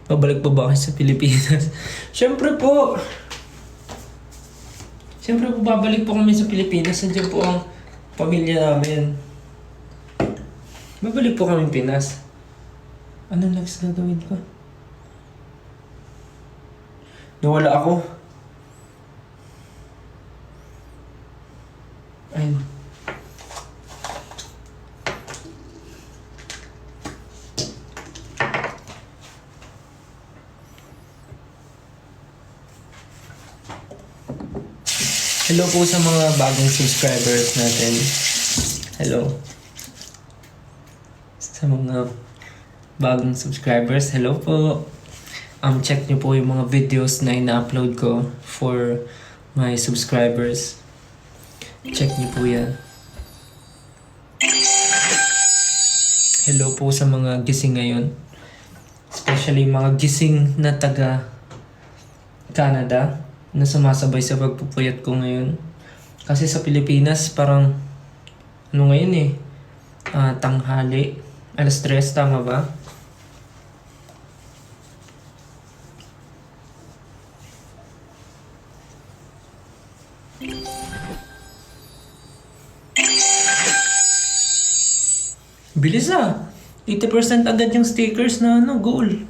Babalik pa ba kayo sa Pilipinas? Siyempre po! Siyempre po, babalik po kami sa Pilipinas. Nandiyan po ang pamilya namin. Babalik po kami Pinas. Ano next gagawin ko? Nawala ako. Ayun. Hello po sa mga bagong subscribers natin. Hello. Sa mga bagong subscribers, hello po. Check nyo po yung mga videos na ina-upload ko for my subscribers. Check nyo po yan. Hello po sa mga gising ngayon. Especially mga gising na taga Canada na sumasabay sa pagpupuyat ko ngayon. Kasi sa Pilipinas parang ano ngayon tanghali. Alas 3, tama ba? Bilis 80% agad yung stickers na goal.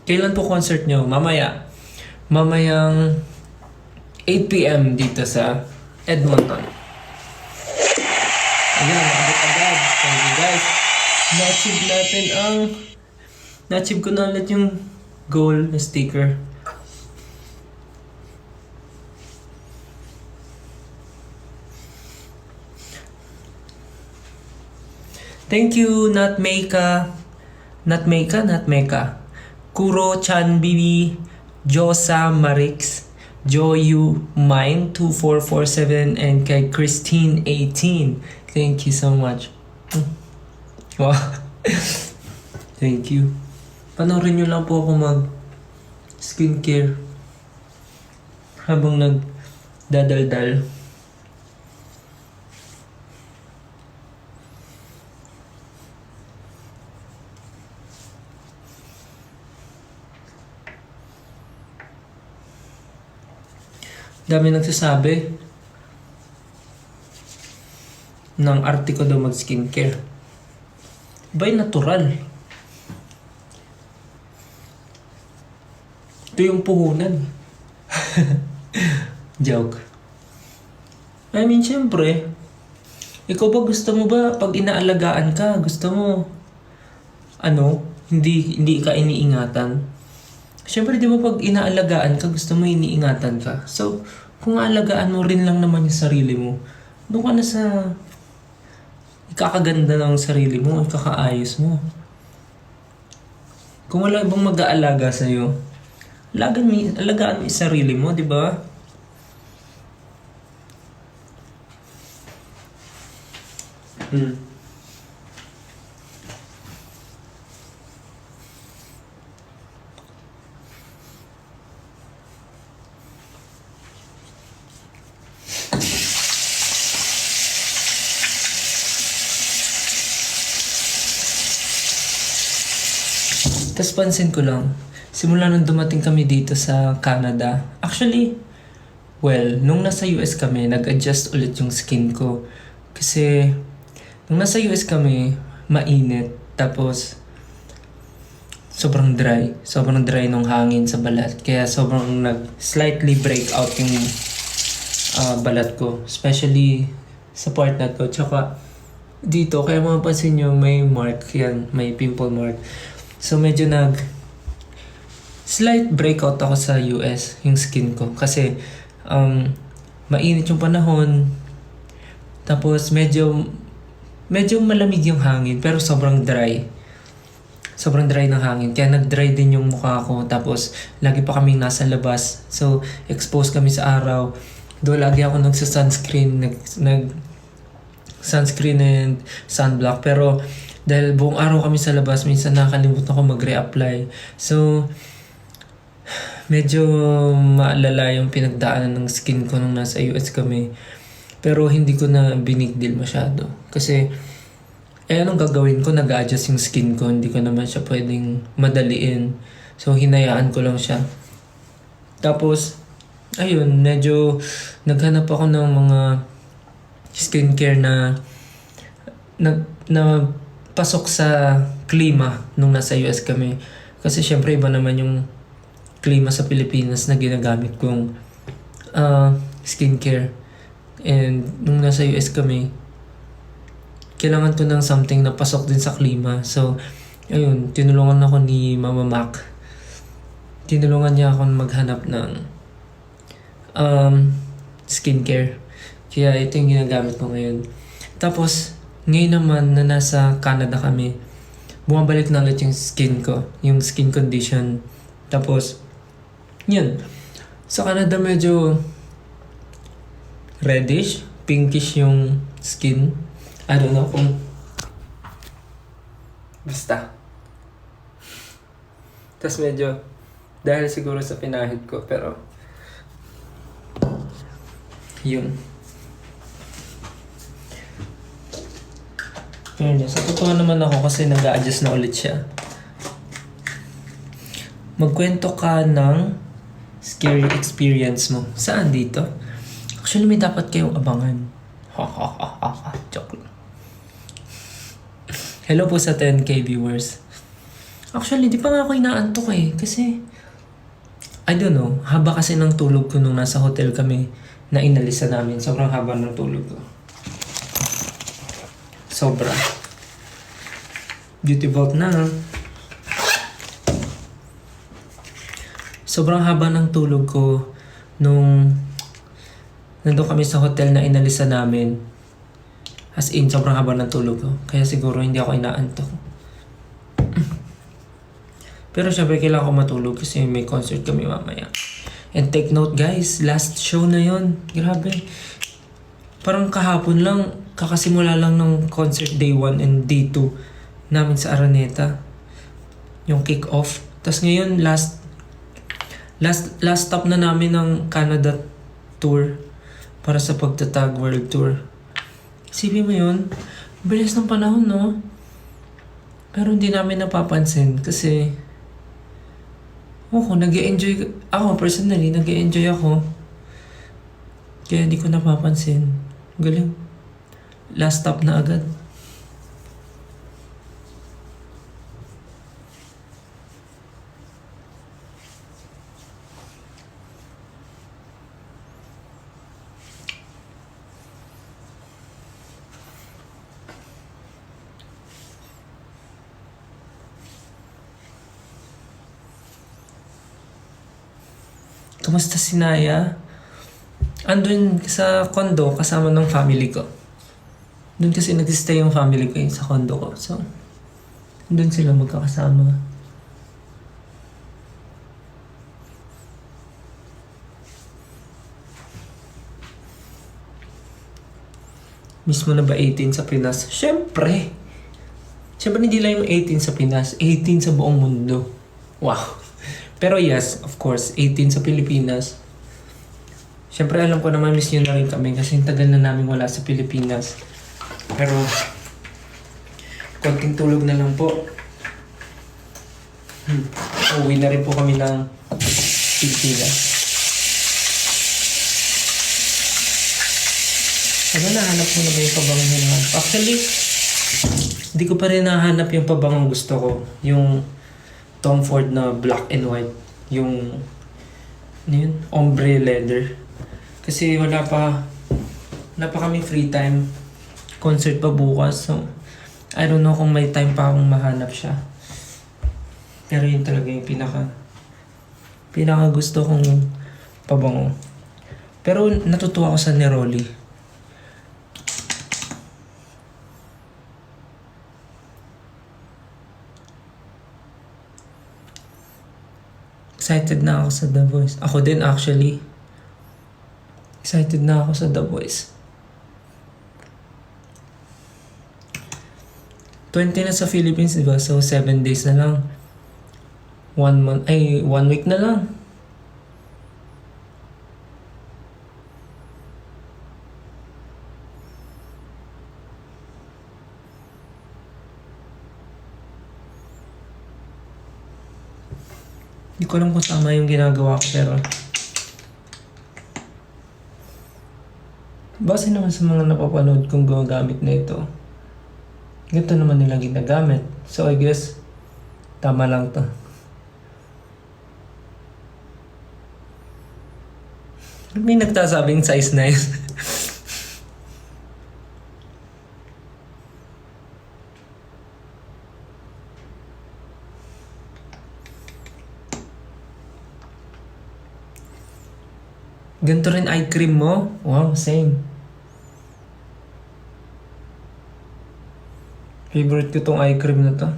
Kailan po concert nyo? Mamaya. Mamayang 8 p.m. dito sa Edmonton. Ayan, nakabot agad. Thank you guys. Na-achieve ko na ulit yung goal na sticker. Thank you, Not Meika. Kuro-chan Bibi, Josa Marix, Joyu Mine 2447, and kay Christine 18. Thank you so much. Wow. Thank you. Panoorin nyo lang po ako mag skincare habang nagdadaldal. Dami nagsasabi ng arte ko daw mag skincare. Ba'y natural? Ito yung puhunan. Joke. I mean, syempre, ikaw ba gusto mo ba pag inaalagaan ka, gusto mo hindi ka iniingatan? Siyempre, di ba pag inaalagaan ka, gusto mo iniingatan ka. So, kung aalagaan mo rin lang naman yung sarili mo, doon ka na sa ikakaganda ng sarili mo, ikakaayos mo. Kung wala ibang mag-aalaga sa'yo, alagaan mo yung sarili mo, di ba? Tapos pansin ko lang, simula nung dumating kami dito sa Canada, actually, nung nasa US kami, nag-adjust ulit yung skin ko. Kasi, nung nasa US kami, mainit. Tapos, sobrang dry. Sobrang dry nung hangin sa balat. Kaya sobrang slightly break out yung balat ko. Especially sa part na to. Tsaka, dito, kaya mapapansin nyo, may mark yan. May pimple mark. So medyo slight breakout ako sa US, yung skin ko. Kasi mainit yung panahon. Tapos medyo malamig yung hangin pero sobrang dry. Sobrang dry ng hangin. Kaya nag-dry din yung mukha ko. Tapos lagi pa kaming nasa labas. So exposed kami sa araw. Doon lagi ako nagsa-sunscreen. Sunscreen and sunblock. Pero dahil buong araw kami sa labas, minsan nakalimutan ko mag-reapply. So, medyo maalala yung pinagdaanan ng skin ko nung nasa US kami. Pero hindi ko na binigdil masyado. Kasi, Eh anong gagawin ko? Nag-a-adjust yung skin ko. Hindi ko naman siya pwedeng madaliin. So hinayaan ko lang siya. Tapos, ayun, medyo naghanap ako ng mga skincare na pasok sa klima nung nasa US kami. Kasi syempre iba naman yung klima sa Pilipinas na ginagamit kong skincare. And nung nasa US kami, kailangan ko ng something na pasok din sa klima. So, ayun, tinulungan ako ni Mama Mac. Tinulungan niya ako maghanap ng skincare. Kaya ito yung ginagamit ko ngayon. Tapos, ngayon naman na nasa Canada kami, bumabalik na ulit yung skin ko, yung skin condition. Tapos, yun. Sa Canada medyo reddish, pinkish yung skin. I don't know kung... Basta. Tapos medyo, dahil siguro sa pinahid ko, pero... Yun. Pero sa totoo naman ako kasi nag-a-adjust na ulit siya. Magkwento ka ng scary experience mo. Saan dito? Actually, may dapat kayong abangan. Joke lang. Hello po sa 10k viewers. Actually, di pa nga ako inaantok eh. Kasi, I don't know. Haba kasi ng tulog ko nung nasa hotel kami na inalisa namin. Sobrang haba ng tulog ko. Sobra. Duty belt na. Sobrang haba ng tulog ko nung nandun kami sa hotel na inalisa namin. As in, sobrang haba ng tulog ko. Kaya siguro hindi ako inaantok. Pero syempre kailangan ko matulog kasi may concert kami mamaya. And take note guys, last show na yon. Grabe. Parang kahapon lang, kakasimula lang ng concert day 1 and day 2 namin sa Araneta. Yung kick-off. Tapos ngayon, last stop na namin ng Canada tour para sa pagtatag world tour. Isipin mo yun, bilis ng panahon, no? Pero hindi namin napapansin kasi nag-e-enjoy ako personally, nag-e-enjoy ako. Kaya hindi ko napapansin. Galing. Last stop na agad. Kumusta si Naya? Andun sa condo kasama ng family ko. Doon kasi nag-stay yung family ko sa condo ko. So, doon sila magkakasama. Miss mo na ba 18 sa Pinas? Siyempre! Siyempre hindi lang yung 18 sa Pinas, 18 sa buong mundo. Wow! Pero yes, of course, 18 sa Pilipinas. Siyempre alam ko naman miss nyo na rin kami kasi tagal na namin wala sa Pilipinas. Pero, konting tulog na lang po. Uwi na rin po kami ng Pilipinas. Ano, nahanap mo na ba yung pabangang hinahanap? Actually, hindi ko pa rin nahanap yung pabangang gusto ko. Yung Tom Ford na black and white. Yung ombre leather. Kasi wala pa kami free time. Concert pa bukas. So, I don't know kung may time pa akong mahanap siya. Pero yun talaga yung pinaka gusto kong pabango. Pero natutuwa ako sa Neroli. Excited na ako sa The Voice. Ako din actually. Excited na ako sa The Voice. 20 na sa Philippines, diba? So, 7 days na lang. 1 week na lang. Hindi ko alam kung tama yung ginagawa ko pero base naman sa mga napapanood kong gumagamit na ito, ganito naman nila ginagamit. So I guess, tama lang to. May nagtasabing size 9. Ganito rin eye cream mo? Wow, same. Favorite ko tong eye cream na to.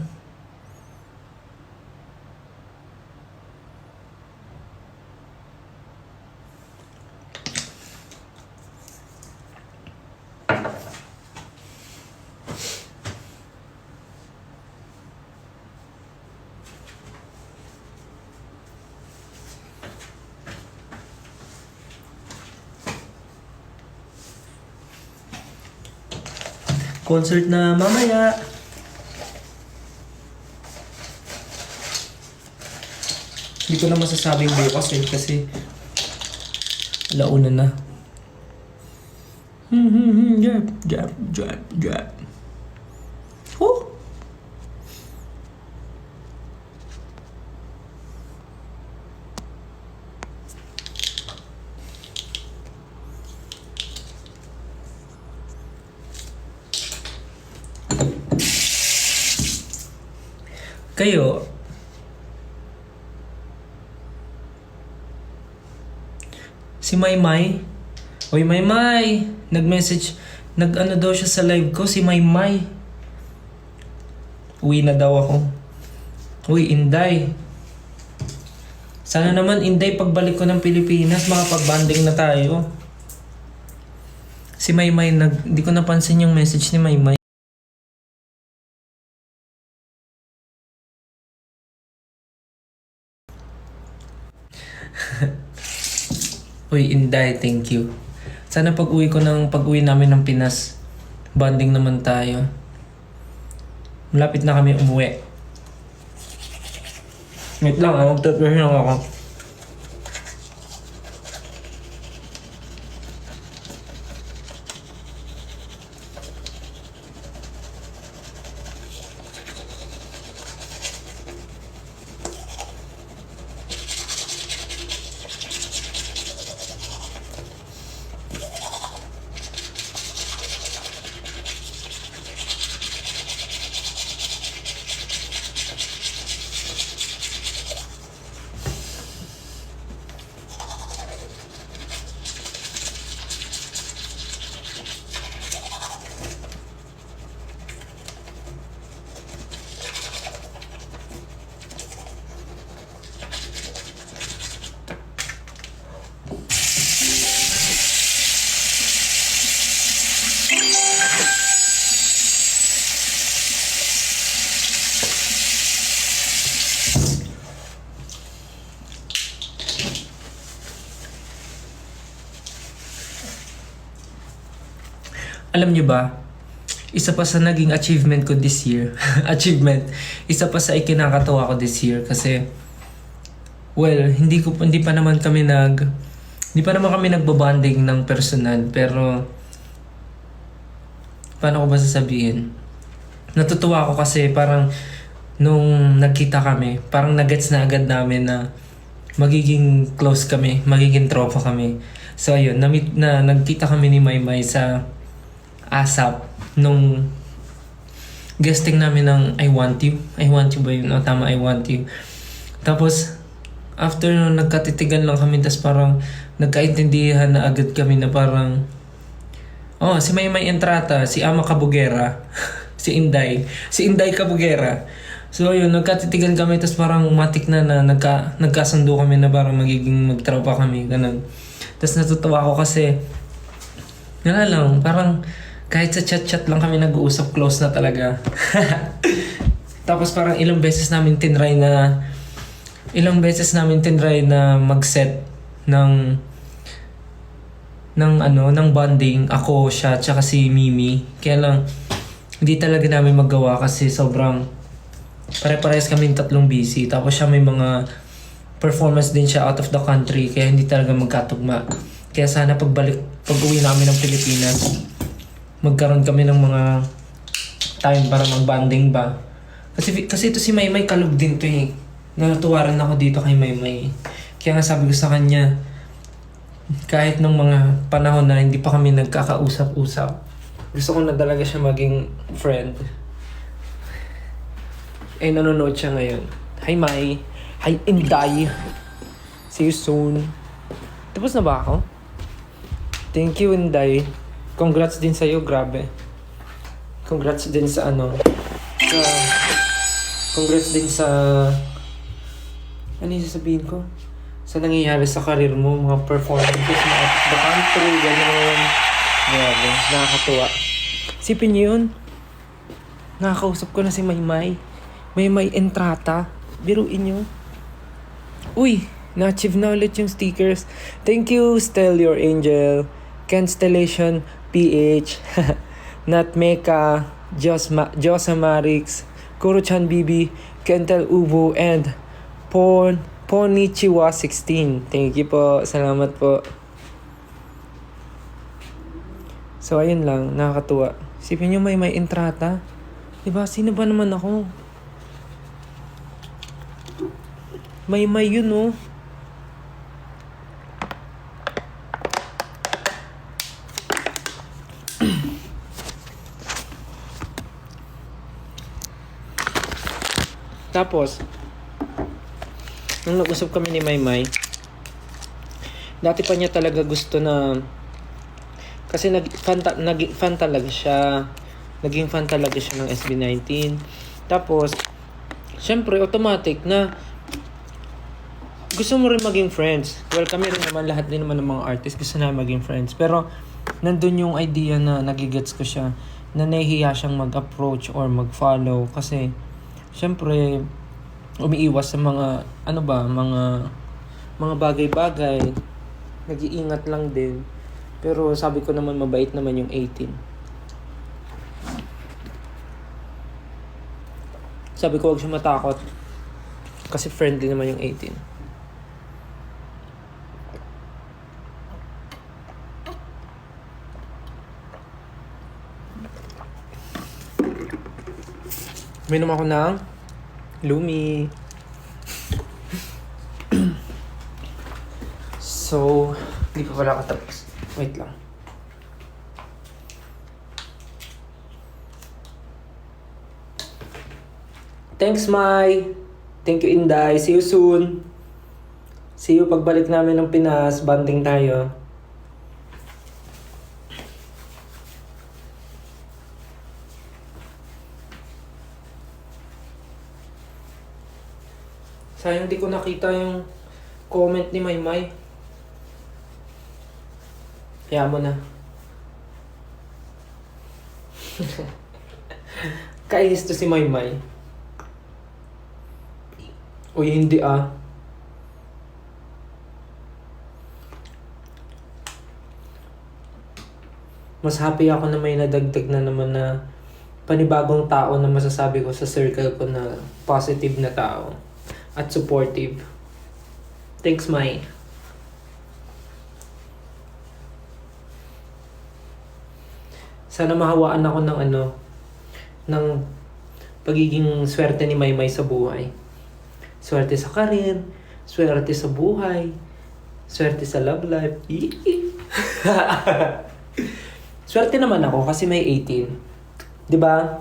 Concert na mamaya. Hindi ko na masasabing bukas kasi alauna na. Jab, jab, jab, jab. Woo! Kayo, si Maymay, oy Maymay, nag-message, nag-ano daw siya sa live ko, si Maymay. Uwi na daw ako. Uy, Inday. Sana naman, Inday, pagbalik ko ng Pilipinas, makapag-banding na tayo. Si Maymay, di ko napansin yung message ni Maymay. Uy, Inday, thank you. Sana pag-uwi namin ng Pinas, bonding naman tayo. Malapit na kami umuwi. Wait lang, magtapos lang ako. Alam niyo ba, isa pa sa naging achievement ko this year, isa pa sa ikinakatawa ko this year kasi, well, hindi pa naman kami nagbabanding ng personal, pero, paano ko ba sasabihin? Natutuwa ako kasi parang, nung nagkita kami, parang nagets na agad namin na magiging close kami, magiging tropa kami. So ayun, nagkita kami ni Maymay sa ASAP nung guesting namin ng I Want You. I Want You ba yun? O, tama, I Want You. Tapos, after nung nagkatitigan lang kami, tas parang nagkaintindihan na agad kami na parang, si Maymay Entrata, si Ama Kabugera, si Inday Kabugera. So yun, nagkatitigan kami, tas parang matik na nagkasundo kami na parang magiging magtropa kami, ganun. Tas natutuwa ako kasi, lang, parang kahit sa chat-chat lang kami nag-uusap, close na talaga. Tapos parang ilang beses namin tinry na mag-set ng bonding, ako, siya, tsaka si Mimi. Kaya lang, hindi talaga namin magawa kasi sobrang pare-parehas kami 3 busy. Tapos siya may mga performance din siya out of the country, kaya hindi talaga magkatugma. Kaya sana pag uwi namin ng Pilipinas, magkaroon kami ng mga time para mag-bonding ba. Kasi ito si Maymay kalog din to eh. Natuwaran ako dito kay Maymay. Kaya nga sabi ko sa kanya, kahit nung mga panahon na hindi pa kami nagkakausap-usap, gusto ko na talaga siya maging friend. Eh, nanonood siya ngayon. Hi, May. Hi, Inday. See you soon. Tapos na ba ako? Thank you, Inday. Congrats din sa'yo, grabe. Congrats din sa congrats din sa... Ano yung sasabihin ko? Sa nangyayari sa career mo, mga performances, mga out of the country, gano'n. Grabe, nakakatuwa. Sipin niyo yun. Nakakausap ko na si Maymay. Maymay Entrata. Biruin niyo. Uy, na-achieve na ulit yung stickers. Thank you, Stel Your Angel, Constellation PH, Nat Meka, Josamarix, Kuro-chan Bibi, Kentel Ubu, and Ponichiwa 16. Thank you po. Salamat po. So, ayun lang. Nakakatuwa. Isipin nyo may entrata. Diba? Sino ba naman ako? May yun, oh. Tapos, nung nag-usap kami ni Maymay, dati pa niya talaga gusto na, kasi naging fan talaga siya ng SB19. Tapos, syempre, automatic na gusto mo rin maging friends. Well, kami rin naman, lahat din naman ng mga artist gusto na maging friends. Pero, nandun yung idea na nagigets ko siya, na nahihiya siyang mag-approach or mag-follow. Kasi, syempre, umiiwas sa mga, mga bagay-bagay. Nag-iingat lang din. Pero sabi ko naman, mabait naman yung 18. Sabi ko, huwag siya matakot. Kasi friendly naman yung 18. Minom ako ng Lumi. So, hindi pa pala ako tapos. Wait lang. Thanks, Mai. Thank you, Inday. See you soon. See you pagbalik namin ng Pinas. Banding tayo. Sayang di ko nakita yung comment ni Maymay. Kaya mo na. Kainis to si Maymay. Uy, hindi ah. Mas happy ako na may nadagdag na naman na panibagong tao na masasabi ko sa circle ko na positive na tao at supportive. Thanks, Mai. Sana mahawaan ako ng pagiging swerte ni Maymay sa buhay. Swerte sa karir, swerte sa buhay, swerte sa love life. Swerte naman ako kasi may 18. 'Di ba?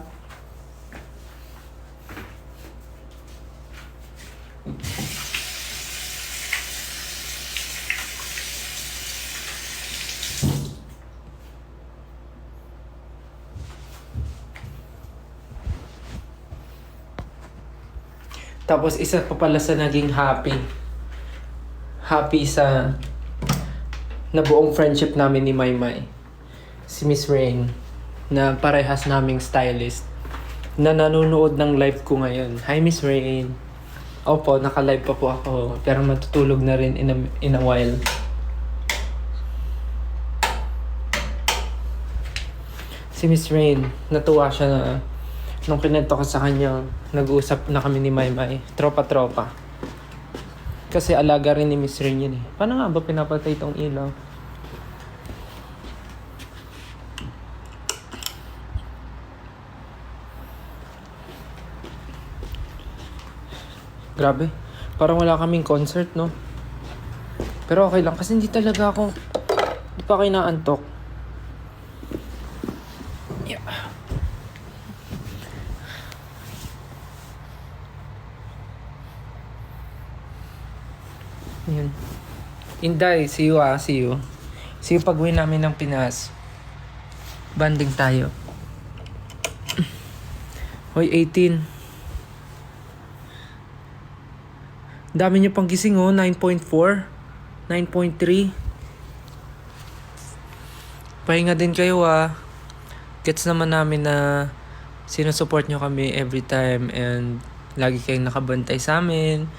Tapos isa pa pala sa naging happy sa nabuong friendship namin ni Maymay. Si Miss Rain, na parehas naming stylist, na nanonood ng live ko ngayon. Hi, Miss Rain. Opo, naka-live pa po ako, pero matutulog na rin in a while. Si Miss Rain, natuwa siya na nung kinento ko sa kanya, nag-uusap na kami ni Maymay. Tropa-tropa. Kasi alaga rin ni Miss Rain yun eh. Paano nga ba pinapatay itong ilaw? Grabe. Parang wala kaming concert, no? Pero okay lang kasi hindi talaga ako... Hindi pa kayo naantok. Yeah. Yan. Inday, see you ah. See you. See you pag-uwi namin ng Pinas. Banding tayo. Hoy, 18. Dami nyo pang gising oh. 9.4. 9.3. Pahinga din kayo ah. Gets naman namin na sinusupport nyo kami every time and lagi kayong nakabantay sa amin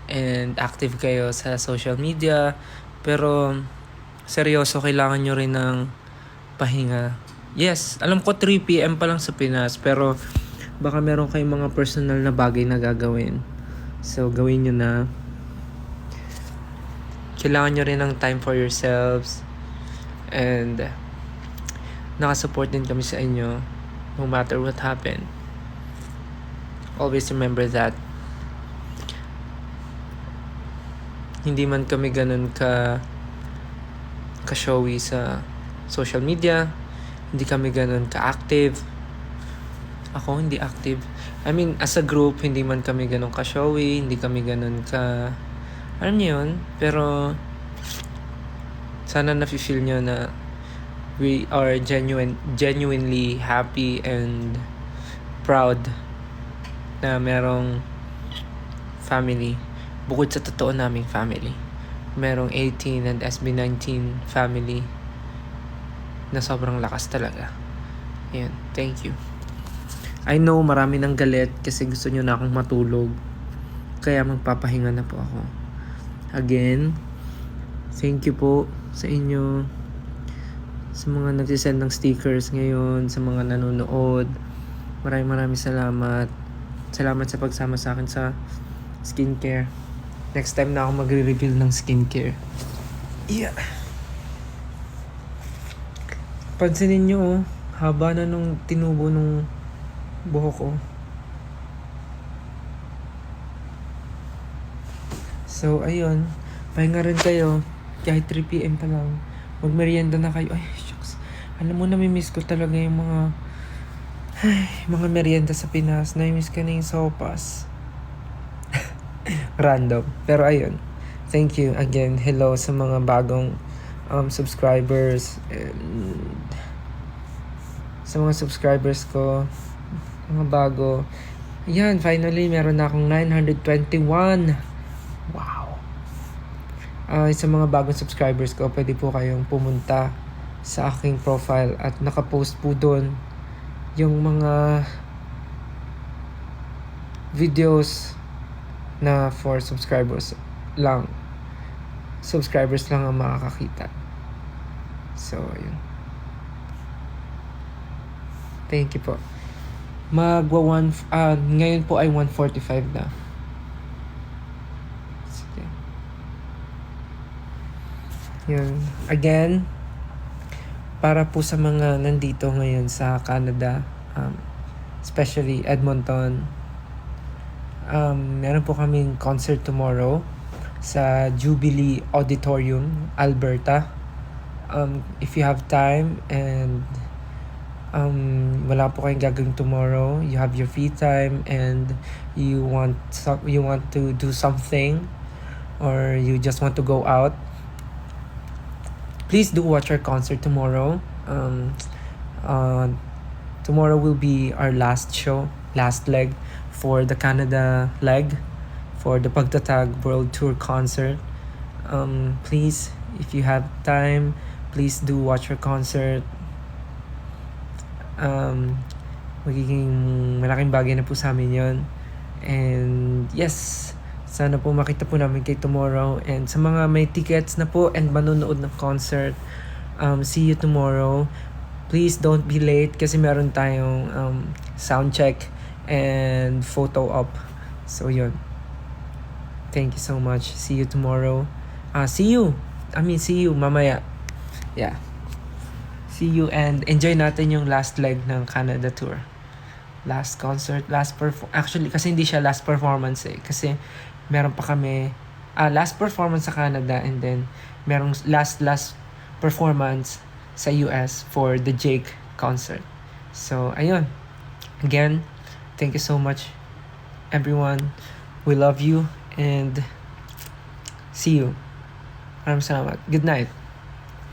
and active kayo sa social media. Pero seryoso, kailangan nyo rin ng pahinga. Yes, alam ko 3 PM pa lang sa Pinas pero baka meron kayong mga personal na bagay na gagawin. So gawin nyo na. Kailangan nyo rin ng time for yourselves and nakasupport din kami sa inyo no matter what happened. Always remember that. Hindi man kami ganun ka-showy sa social media. Hindi kami ganun ka-active. Ako hindi active. I mean, as a group, hindi man kami ganun ka-showy. Hindi kami ganun ka... Alam niyo yun? Pero sana nafe-feel nyo na we are genuinely happy and proud na merong family. Bukod sa totoo naming family, merong 18 and SB19 family na sobrang lakas talaga. Ayan, thank you. I know marami nang galit kasi gusto nyo na akong matulog. Kaya magpapahinga na po ako. Again, thank you po sa inyo. Sa mga nagsisend ng stickers ngayon, sa mga nanonood. Maraming salamat. Salamat sa pagsama sa akin sa skincare. Next time na ako magre-reveal ng skincare. Yeah. Pansinin nyo oh, haba na nung tinubo nung buhok ko. So, ayun. Pahinga rin kayo. Kahit 3 PM pa lang. Magmerienda na kayo. Ay, shucks. Alam mo, namimiss ko talaga yung mga merienda sa Pinas. Namimiss ka na yung sopas. Random. Pero ayun. Thank you again. Hello sa mga bagong subscribers. And sa mga subscribers ko. Mga bago. Ayan, finally, meron na akong 921. Wow. Sa mga bagong subscribers ko, pwede po kayong pumunta sa aking profile at nakapost po doon yung mga videos na for subscribers lang. Subscribers lang ang makakakita. So, yun. Thank you po. Ngayon po ay 1:45 na. Sige. Yun. Again, para po sa mga nandito ngayon sa Canada, especially Edmonton, meron po kaming concert tomorrow sa Jubilee Auditorium, Alberta. If you have time and wala po kayong gagawin tomorrow, you have your free time and you want to do something or you just want to go out, please do watch our concert tomorrow. Tomorrow will be our last leg for the Canada leg for the Pagtatag World Tour concert. Please, if you have time, please do watch our concert. Magiging malaking bagay na po sa amin yun. And yes, sana po makita po namin kayo tomorrow. And sa mga may tickets na po and manonood ng concert, see you tomorrow. Please don't be late kasi meron tayong sound check and photo op. So yun. Thank you so much. See you tomorrow. See you mamaya. Yeah. See you and enjoy natin yung last leg ng Canada tour. Last concert, actually kasi hindi siya last performance kasi meron pa kami last performance sa Canada and then merong last performance sa US for the Jake concert. So ayun. Again, thank you so much everyone. We love you and see you. Maraming salamat. Good night.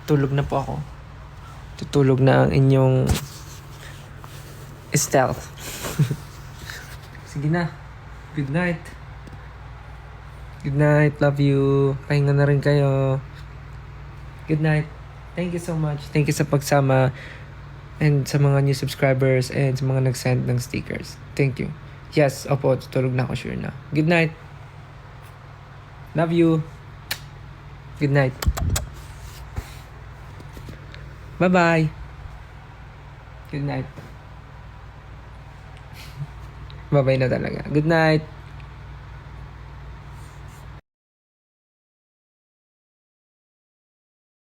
Tulog na po ako. Tutulog na ang inyong stealth. Sige na. Good night. Good night. Love you. Pahinga na rin kayo. Good night. Thank you so much. Thank you sa pagsama and sa mga new subscribers and sa mga nag-send ng stickers. Thank you. Yes, opo. Tutulog na ako, sure na. Good night. Love you. Good night. Bye-bye. Good night. Bye-bye na talaga. Good night.